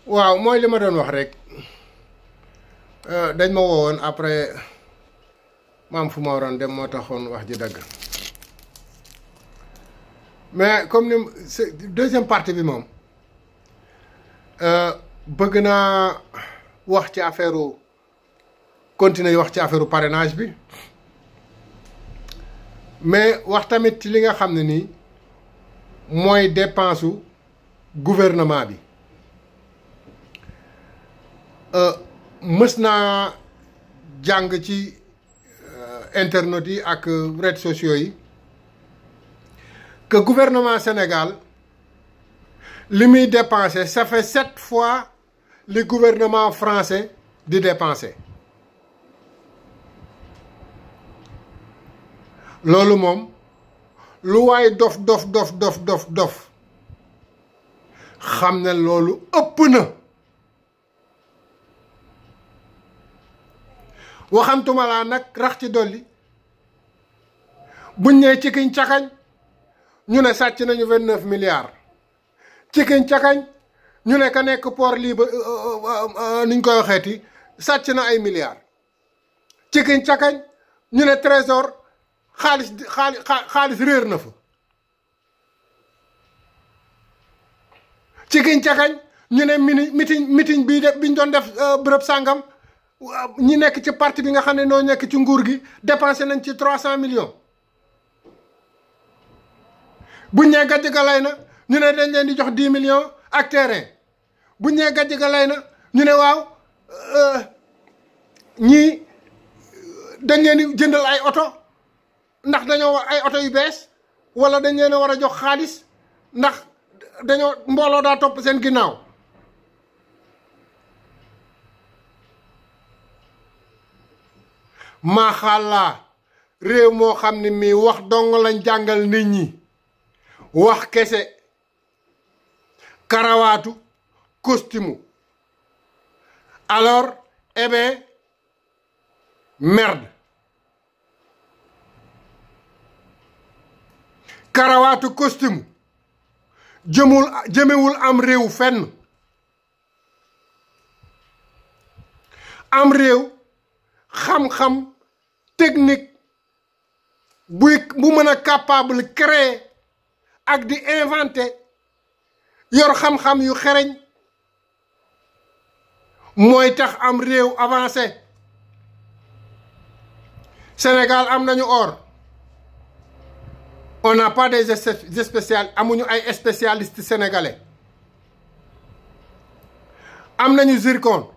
waaw mooy li ma doon wax rek dañ ma woowoon après maam fu ma waroon dem moo taxoon wax ji dagg mais comme ni deuxième partie bi moom bëgg naa wax ci affaire continuer wax ci affaire parrainage bi mais wax tamit ci li nga xam ne nii mooy dépense gouvernement bi mës naa jàng ci internet yi ak réseaux sociaux yi que gouvernement Sénégal li muy dépensé ça fait 7 fois le gouvernement français di dépensé loolu moom lu waay dof xam ne loolu ëpp na waxantuma laa nag rax ci dolli buñ nee cikiñ cakañ ñu ne sàcc nañu 29 milliards cikiñ cakañ ñu ne ka nekk port libre niñ koy waxeeti sàcc na ay milliards cikiñ cakañ ñu ne trésor xaalis réer na fa cikiñ cakañ ñu ne meeting bii de biñ doon def bërëb sàngam ñi nekk ci parti bi nga xam ne noo nekk ci nguur gi dépensé nañ ci 300 millions buñ ñee gàjj ga lay na ñu ne dañ leen di jox 10 millions ak terrain buñ ñee gàjj ga lay na ñu ne waaw ñii dañ leen di jëndal ay oto ndax dañoo war ay oto yu bees wala dañ leen a war a jox xaalis ndax dañoo mbooloo daa topp seen ginnaaw maaxàllaa réew moo xam ne mii wax dong lañ jàngal nit ñi wax kese karawaatu costume alors eh bien merde karawaatu costume jëmewul am réew fenn am réew xam-xam technique bu mën a capable créer ak di inventer yor xam-xam yu xereñ mooy tax am réew avancé Sénégal am nañu or on n'a pas des spécialistes amuñu ay spécialistes sénégalais am nañu zircon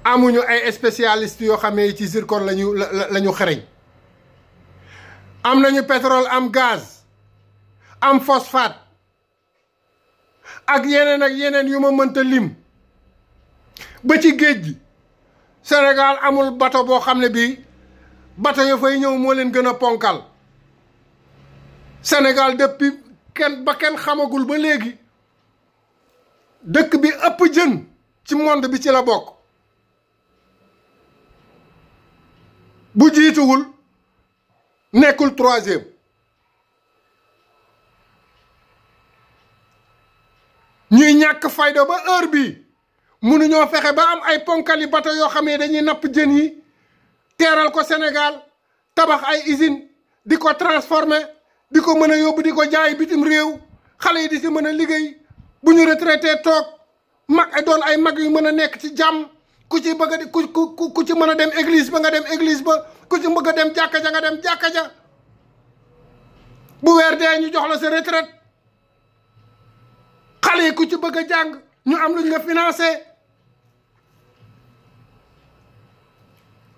amuñu ay spécialistes yoo xam ne ci zircon lañu xereñ am nañu pétrole am gaz am phosphate ak yeneen yu ma mënta lim ba ci géej gi Sénégal amul bateau boo xam ne bii bateau ya fay ñëw moo leen gën a ponkal Sénégal depuis kenn xamagul ba léegi dëkk bi ëpp jën ci monde bi ci la bokk bu jiituwul nekkul 3e ñuy ñàkk fayda ba heure bii mënuñoo fexe ba am ay ponkali bateau yoo xam ne dañuy napp jën yi teeral ko Sénégal tabax ay usine di ko transformer di ko mën a yóbbu di ko jaay bitim réew xale yi di si mën a liggéey bu ñu retraité toog mag doon ay mag yu mën a nekk ci jàmm ku ci bëgg a ku ci mën a dem église ba nga dem église ba ku ci bëgg a dem jàkka ja nga dem jàkka ja bu weer dee ñu jox la sa retraite xale yi ku ci bëgg a jàng ñu am luñ la financé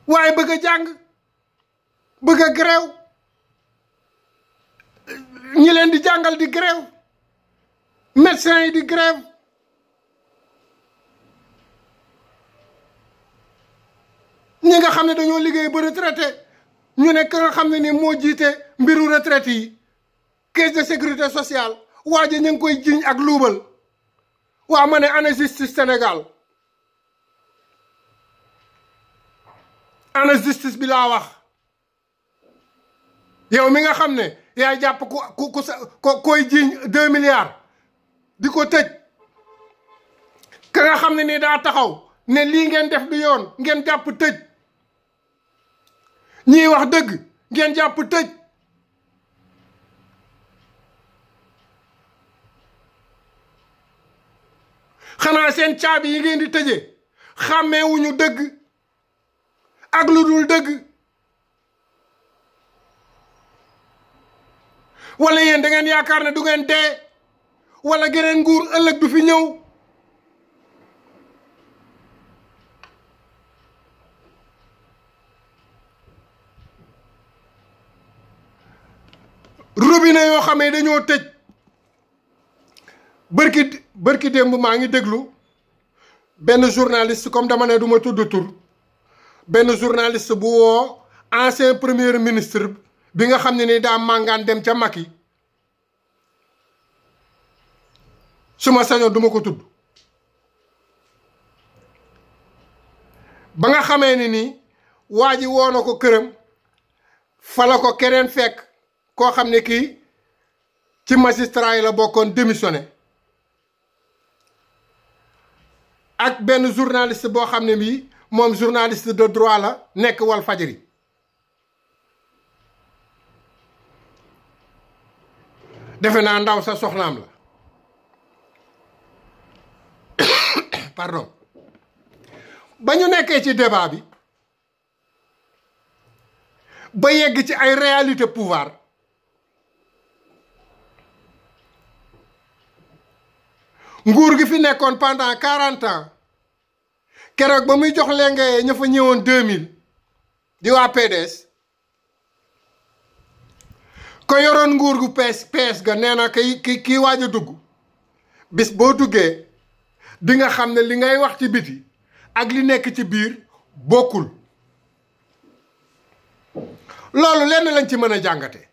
waaye bëgg a jàng bëgg a grève ñi leen di jàngal di grève médecins yi di grève ñi nga xam ne dañoo liggéey ba retraité ñu ne ka nga xam ne ni moo jiite mbiru retraite yi caisse de sécurité sociale waa ji ñu ngi koy jiñ ak luubal waa ma ne ana justice Sénégal ana justice bi laa wax yow mi nga xam ne yaay jàpp koy jiiñ 2 milliards di ko tëj ka nga xam ne nii daa taxaw ne lii ngeen def du yoon ngeen jàpp tëj ñiy wax dëgg ngeen jàpp tëj xanaa seen caabi yi ngeen di tëjee xàmmeewuñu dëgg ak lu dul dëgg wala yéen da ngeen yaakaar ne du ngeen dee wala geneen nguur ëllëg du fi ñëw robinet yoo xamee dañoo tëj bërki démb maa ngi déglu benn journaliste comme dama ne du ma tudd tur benn journaliste bu woo ancien premier ministre bi nga xam ne ni daa màngaan dem ca Macky su ma sañoon du ma ko tudd ba nga xamee ni nii waa ji woo na ko këram fa la ko keneen fekk koo xam ne kii ci magistrat yi la bokkoon démissionné ak benn journaliste boo xam ne bii moom journaliste de droit la nekk wal fajri defe naa ndaw sa soxnaam la pardon ba ñu nekkee ci débat bi ba yegg ci ay réalité pouvoir nguur gi fi nekkoon pendant 40 ans keroog ba muy jox lenge ña fa ñëwoon 2000 di waa PDS ko yoroon nguur gu PS ga nee na kii waaj a dugg bis boo duggee di nga xam ne li ngay wax ci biti ak li nekk ci biir bokkul loolu lenn lañ ci mën a jàngate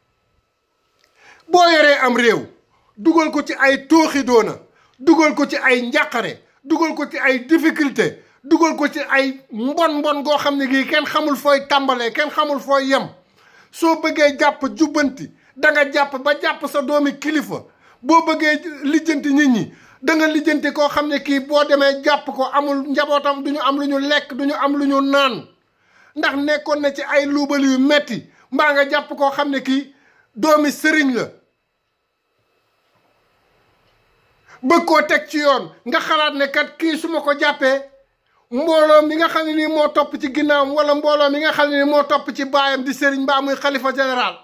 boo yoree am réew dugal ko ci ay tooxi doona dugal ko ci ay njàqare dugal ko ci ay difficulté dugal ko ci ay mbon goo xam ne gii kenn xamul fooy tàmbalee kenn xamul fooy yem soo bëggee jàpp jubbanti da nga jàpp ba jàpp sa doomi kilifa boo bëggee lijjanti nit ñi da nga lijjanti koo xam ne kii boo demee jàpp ko amul njabootam du ñu am lu ñu lekk du ñu am lu ñu naan ndax nekkoon na ci ay luubal yu metti mbaa nga jàpp koo xam ne kii doomi sëriñ la bëgg koo teg ci yoon nga xalaat ne kat kii su ma ko jàppee mbooloo mi nga xam ne nii moo topp ci ginnaawam wala mbooloo mi nga xam ne nii moo topp ci baayam di sëriñ mbaa muy xalifa général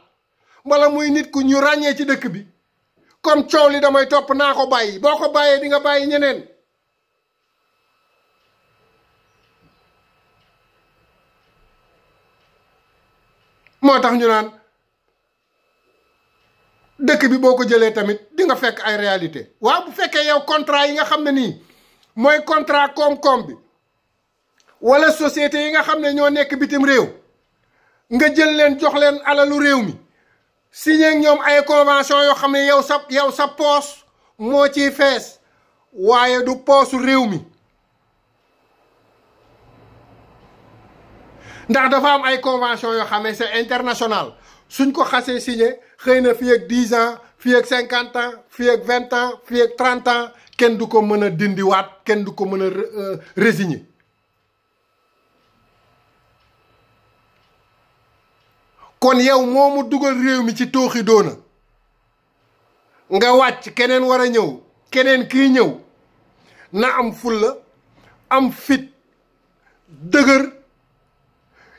wala muy nit ku ñu ràññee ci dëkk bi comme coow li damay topp naa ko bàyyi boo ko bàyyee di nga bàyyi ñeneen moo tax ñu naan dëkk bi boo ko jëlee tamit di nga fekk ay réalité waaw bu fekkee yow contrat yi nga xam ne nii mooy contrat koom-koom bi wala société yi nga xam ne ñoo nekk bitim réew nga jël leen jox leen alalu réew mi signé ak ñoom ay convention yoo xam ne yow sa poos moo ciy fees waaye du poosu réew mi ndax dafa am ay convention yoo xam ne c'est international suñ ko xasee signé xëy na fii ak 10 ans fii ak 50 ans fii ak 20 ans fii ak 30 ans kenn du ko mën a dindiwaat kenn du ko mën a résigner kon yow moomu dugal réew mi ci tooxi doona nga wàcc keneen war a ñëw keneen kii ñëw na am fulla am fit dëgër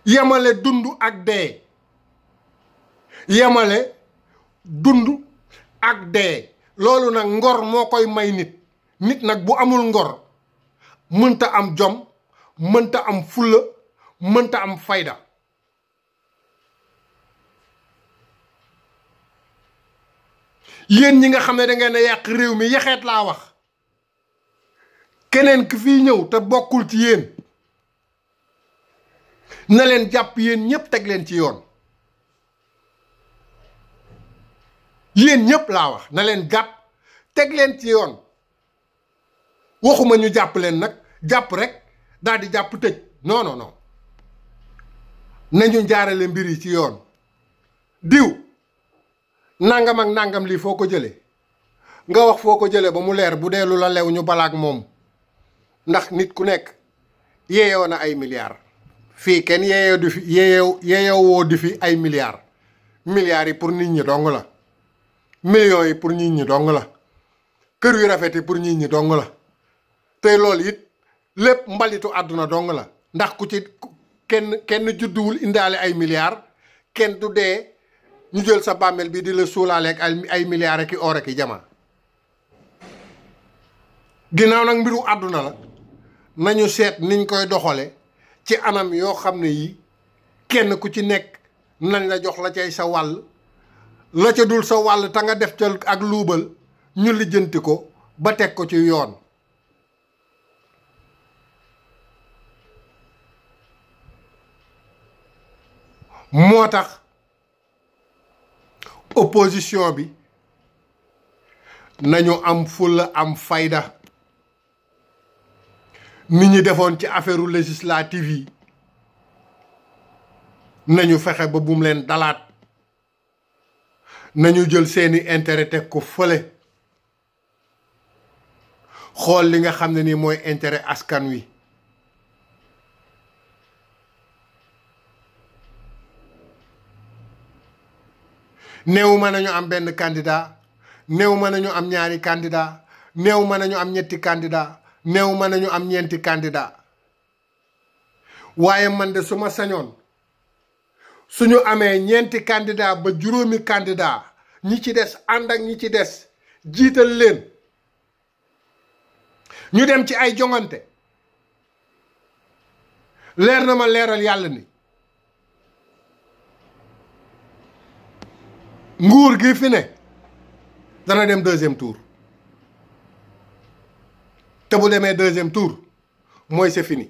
yemale dund ak dee yemale dund ak dee loolu nag ngor moo koy may nit nag bu amul ngor mënta am jom mënta am fulla mënta am fayda yéen ñi nga xam ne da ngeen a yàq réew mi yaxeet laa wax keneen ki fii ñëw te bokkul ci yéen na leen jàpp yéen ñépp teg leen ci yoon yéen ñépp laa wax na leen jàpp teg leen ci yoon waxuma ñu jàpp leen nag jàpp rek daal di jàpp tëj non non non nañu jaarale mbir yi ci yoon diw nangam ak nangam lii foo ko jëlee nga wax foo ko jëlee ba mu leer bu dee lu la lew ñu balaak moom ndax nit ku nekk yeeyoo na ay milliards fii kenn yeeyoo di fi yeeyoo woo di fi ay milliards yi pour nit ñi dong la millions yi pour nit ñi dong la kër yu rafet yi pour nit ñi dong la tey loolu it lépp mbalitu àdduna dong la ndax ku ci kenn judduwul indaale ay milliards kenn du dee ñu jël sa bàmmeel bi di la suulaaleeg ay milliards ak i or ak i jama ginnaaw nag mbiru àdduna la nañu seet niñ koy doxale ci anam yoo xam ne yi kenn ku ci nekk nañ la jox la cay sa wàll la ca dul sa wàll te nga def ca ak luubal ñu lijjanti ko ba teg ko ci yoon moo tax opposition bi nañu am fulla am fayda nit ñi defoon ci affaire législative yi nañu fexe ba bum leen dalaat nañu jël seeni intérêt teg ko fële xool li nga xam ne ni mooy intérêt askan wi néew ma nañu am benn candidat néew ma nañu am ñaari candidat néew ma nañu am ñetti candidat néew ma nañu am ñeenti candidat waaye man de su ma sañoon suñu amee ñeenti candidat ba juróomi candidat ñi ci des ànd ak ñi ci des jiital leen ñu dem ci ay jongante leer na ma leeral yàlla ni nguur gi fi ne dana dem deuxième tour te bu demee deuxième tour mooy c'est fini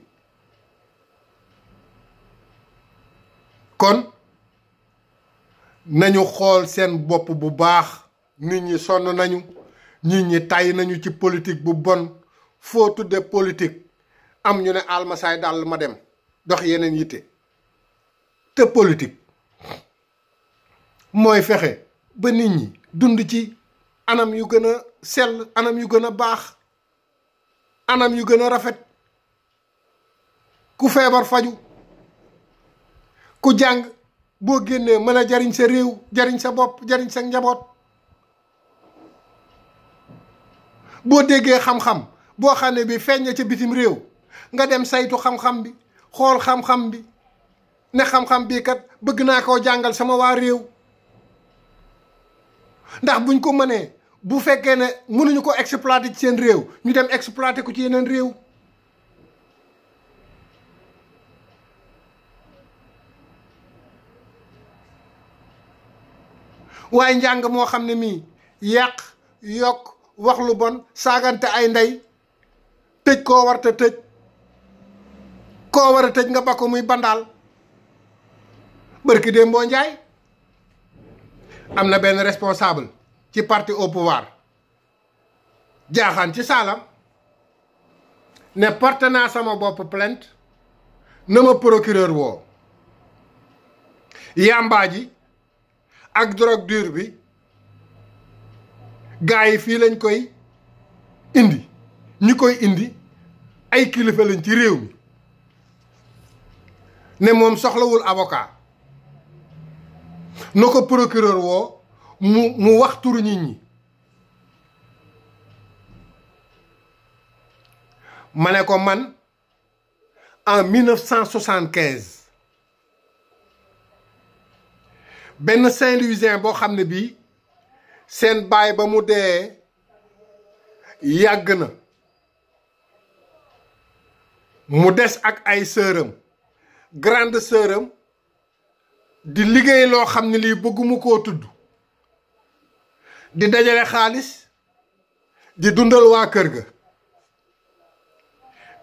kon nañu xool seen bopp bu baax nit ñi sonn nañu nit ñi tàyyi nañu ci politique bu bon foo tudde politique am ñu ne almasaay dal ma dem dox yeneen yitte te politique mooy fexe ba nit ñi dund ci anam yu gën a sell anam yu gën a baax anam yu gën a rafet ku feebar faju ku jàng boo génnee mën a jariñ sa réew jariñ sa bopp jariñ sa njaboot boo déggee xam-xam boo xam ne bi feeñ ca bitim réew nga dem saytu xam-xam bi xool xam-xam bi ne xam-xam bii kat bëgg naa koo jàngal sama waa réew ndax buñ ko mënee bu fekkee ne mënuñu ko exploiter ci seen réew ñu dem exploiter ko ci yeneen réew waaye njàng moo xam ne mii yàq yokk wax lu bon saagante ay ndey tëj koo war te tëj koo war a tëj nga ba ko muy bandaal bërki déem boo njaay am na benn responsable ci parti au pouvoir jaaxaan ci saalam ne porté naa sama bopp plainte na ma procureur woo yàmbaa ji ak drogue dure bi gars yi fii lañ koy indi ñi koy indi ay kilifa lañ ci réew mi ne moom soxlawul avocat na ko procureur woo mu wax turu nit ñi ma ne ko man en 1975 benn Saint-Louisien boo xam ne bii seen baay ba mu dee yàgg na mu des ak ay sëram grande sëram di liggéey loo xam ne lii bëgguma koo tudd di dajale xaalis di dundal waa kër ga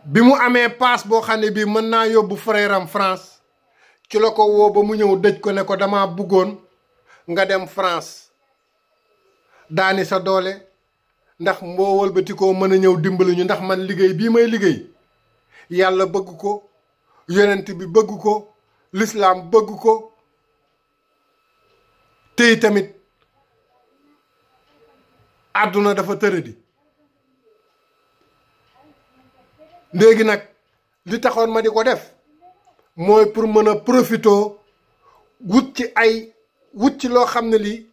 bi mu amee paas boo xam ne bii mën naa yóbbu frère am France ci la ko woo ba mu ñëw dëj ko ne ko dama bëggoon nga dem France daani sa doole ndax mboo wëlbati koo mën a ñëw dimbali ñu ndax man liggéey bii may liggéey yàlla bëgg ko yonent bi bëgg ko l'islam bëgg ko tey tamit àdduna dafa tëradi léegi nag li taxoon ma di ko def mooy pour mën a profitoo wut ci loo xam ne lii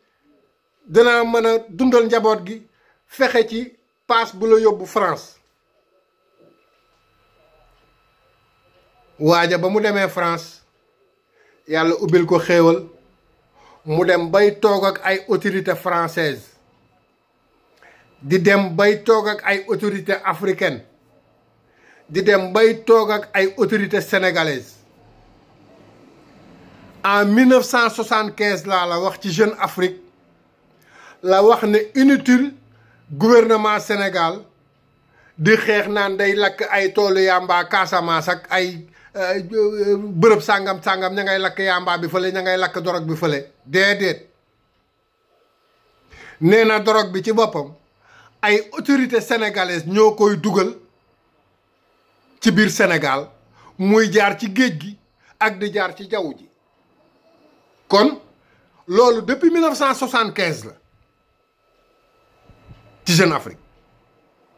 danaa mën a dundal njaboot gi, fexe ci paas bu la yóbbu France. waaja ba mu demee France yàlla ubbil ko xéewal mu dem bay toog ak ay autorité française di dem bay toog ak ay autorité africaine di dem bay toog ak ay autorité sénégalaise. En 1975 laa la wax ci Jeune Afrique la wax ne inutile gouvernement Sénégal di xeex naan day lakk ay toolu yamba Casamance ak ay bërëb sàngam ña ngay lakk yamba bi fële ña ngay lakk dorog bi fële. déedéet nee na dorog bi ci boppam ay autorité sénégalaise ñoo koy dugal ci biir Sénégal muy jaar ci géej gi ak di jaar ci jaww ji. kon loolu depuis 1975 la ci Jeune Afrique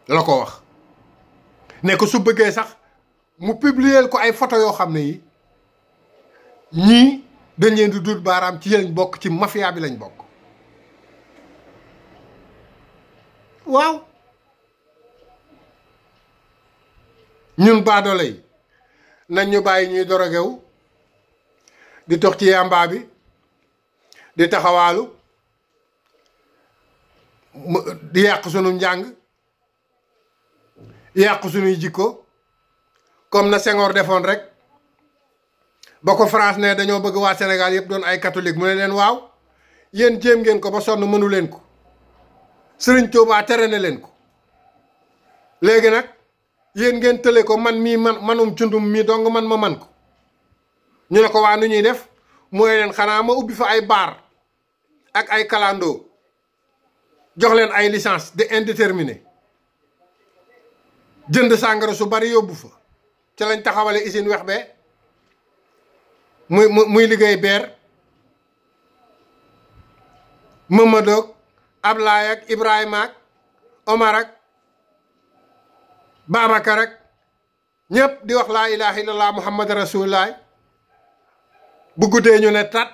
la ko wax ne ko su bëggee sax mu publier ko ay photo yoo xam ne yi ñii dañ leen di dut baaraam ci lañ bokk, ci mafia bi lañ bokk. waaw ñun baadoole yi nañ ñu bàyyi ñuy dorogewu di tox ci yamba bi di taxawaalu di yàq sunu njàng, yàq sunuy jikko comme na Senghor defoon rek ba ko France ne dañoo bëgg waa Sénégal yëpp doon ay catholique mu ne leen waaw yéen jéem ngeen ko ba sonn mënu leen ko, Sëriñ Tuubaa tere na leen ko, léegi nag yéen ngeen tële ko man mii manum cundum mii dong man ma man ko. ñu ne ko waa nu ñuy def mooy leen xanaa ma ubbi fa ay baar ak ay kalandoo jox leen ay licence de indéterminé jënd sàngara su bari yóbbu fa ca lañ taxawale usine wex be muy liggéey beer Mamadou Ablaye ak Ibrahima ak Omar ak Babacar ak ñëpp di wax laa ilaha illallah muhammad rasulullah bu guddee ñu ne tat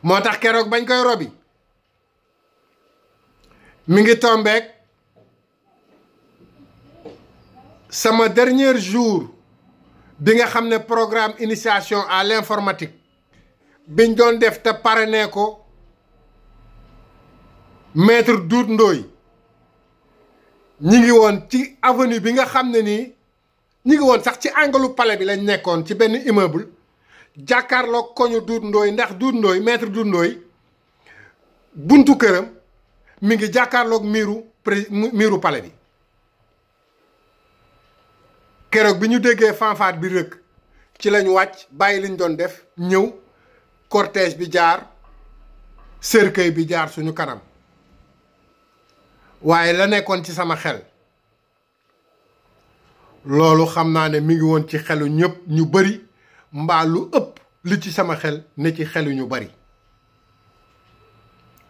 moo tax keroog bañ koy robi mi ngi tombeek sama dernier jour bi nga xam ne programme initiation à l'informatique biñ doon def te parrainé ko maître Doudou Ndoye ñi ngi woon ci avenue bi nga xam ne nii ñi ngi woon sax ci angalu palais bi lañ nekkoon ci benn immeuble jàkkaarloog koñu Doudou Ndoye ndax Doudou Ndoye maître Doudou Ndoye buntu këram mi ngi jàkkaarloog miiru palais bi. keroog bi ñu déggee fanfare bi rëkk ci lañu wàcc bàyyi liñ doon def ñëw cortège bi jaar cercueil bi jaar suñu kanam waaye la nekkoon ci sama xel loolu xam naa ne mi ngi woon ci xelu ñëpp ñu bari mbaa lu ëpp li ci sama xel ne ci xelu ñu bari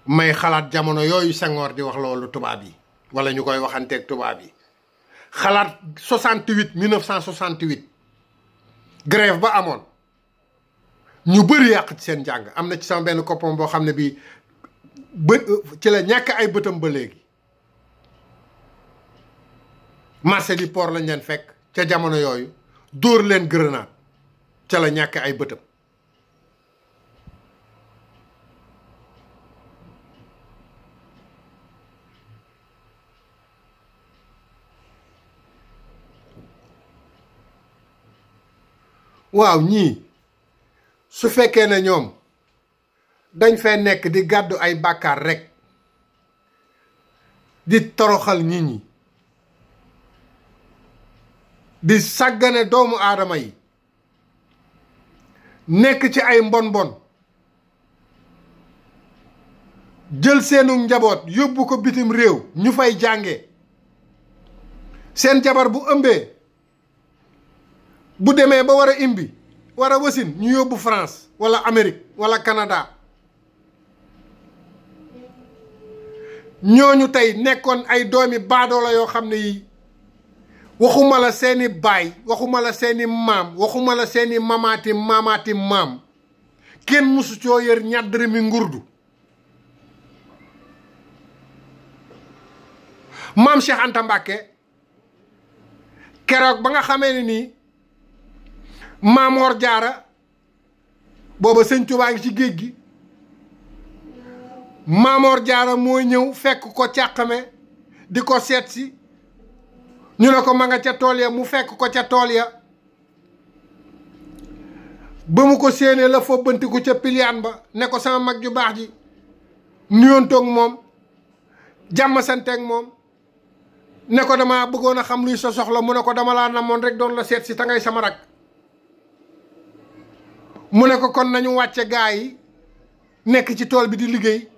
may xalaat jamono yooyu Senghor di wax loolu tubaab yi wala ñu koy waxanteeg tubaab yi xalaat 1968 grève ba amoon ñu bëri yàq ci seen njàng am na ci sama benn copain boo xam ne bii ci la ñàkk ay bëtam ba léegi marché du port lañ leen fekk ca jamono yooyu dóor leen grenade ca la ñàkk ay bëtam waaw ñii su fekkee ne ñoom dañ fee nekk di gàddu ay bàkkaar rekk di toroxal nit ñi di sàggane doomu aadama yi nekk ci ay mbon jël seenu njaboot yóbbu ko bitim réew ñu fay jànge seen jabar bu ëmbee bu demee ba war a imbi war a wasin ñu yóbbu France wala Amérique wala Canada ñooñu tey nekkoon ay doomi baadoola yoo xam ne yi waxuma la seeni baay waxuma la seeni maam waxuma la seeni mamaati maam kenn musu coo yër ñaddari mi ngurdu maam Cheikh Anta Mbàkke keroog ba nga xamee ne nii Maam Mor Jaara booba sëñ Tuubaa ngi ci géej gi Maam Mor Jaara moo ñëw fekk ko càqame di ko seet si ñu ne ko ma nga ca tool ya mu fekk ko ca tool ya ba mu ko séenee la fobbantiku ca piliyaan ba ne ko sama mag ju baax ji nuyontoog moom jàmm santeeg moom ne ko dama bëggoon a xam luy sa soxla mu ne ko dama laa namoon rek doon la seet si ta ngay sama rak mu ne ko kon nañu wàcce gaa yi nekk ci tool bi di liggéey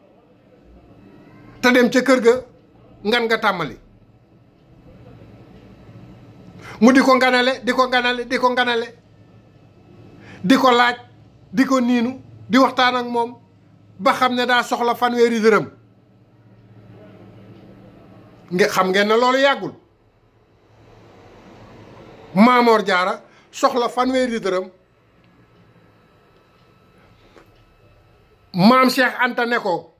te dem ca kër ga ngan nga tàmmali mu di ko nganale di ko nganale di ko nganale di ko laaj di ko niinu di waxtaan ak moom ba xam ne daa soxla fanweeri dërëm xam ngeen ne loolu yàggul Maam Mor Jaara soxla fanweeri dërëm maam Cheikh Anta ne ko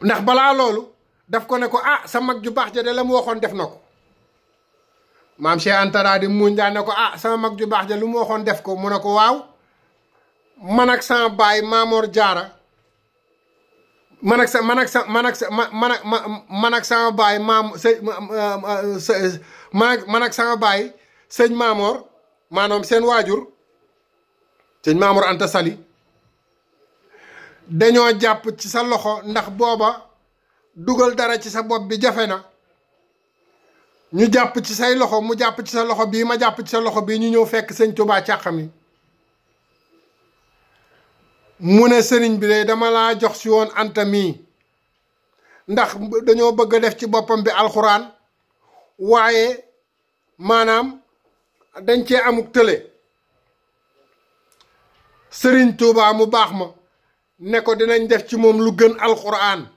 ndax balaa loolu daf ko ne ko ah sa mag ju baax ja de la mu waxoon def na ko maam Cheikh Anta daa di muuñ daa ne ko ah sama mag ju baax ja lu mu waxoon def ko mu ne ko waaw man ak sama baay Maam Mor Jaara man ak sama baay man ak sama baay sëñ Maam Mor maanaam seen waajur sëñ Maam Mor Anta Sali dañoo jàpp ci sa loxo ndax booba dugal dara ci sa bopp bi jafe na ñu jàpp ci say loxo mu jàpp ci sa loxo bii ma jàpp ci sa loxo bii ñu ñëw fekk sëñ Tuubaa càqami mu ne sëriñ bi de dama laa jox si woon Anta mii ndax dañoo bëgg a def ci boppam bi alxuraan waaye maanaam dañ cee amuk tële sëriñ Tuubaa mu baax ma ne ko dinañ def ci moom lu gën alxuraan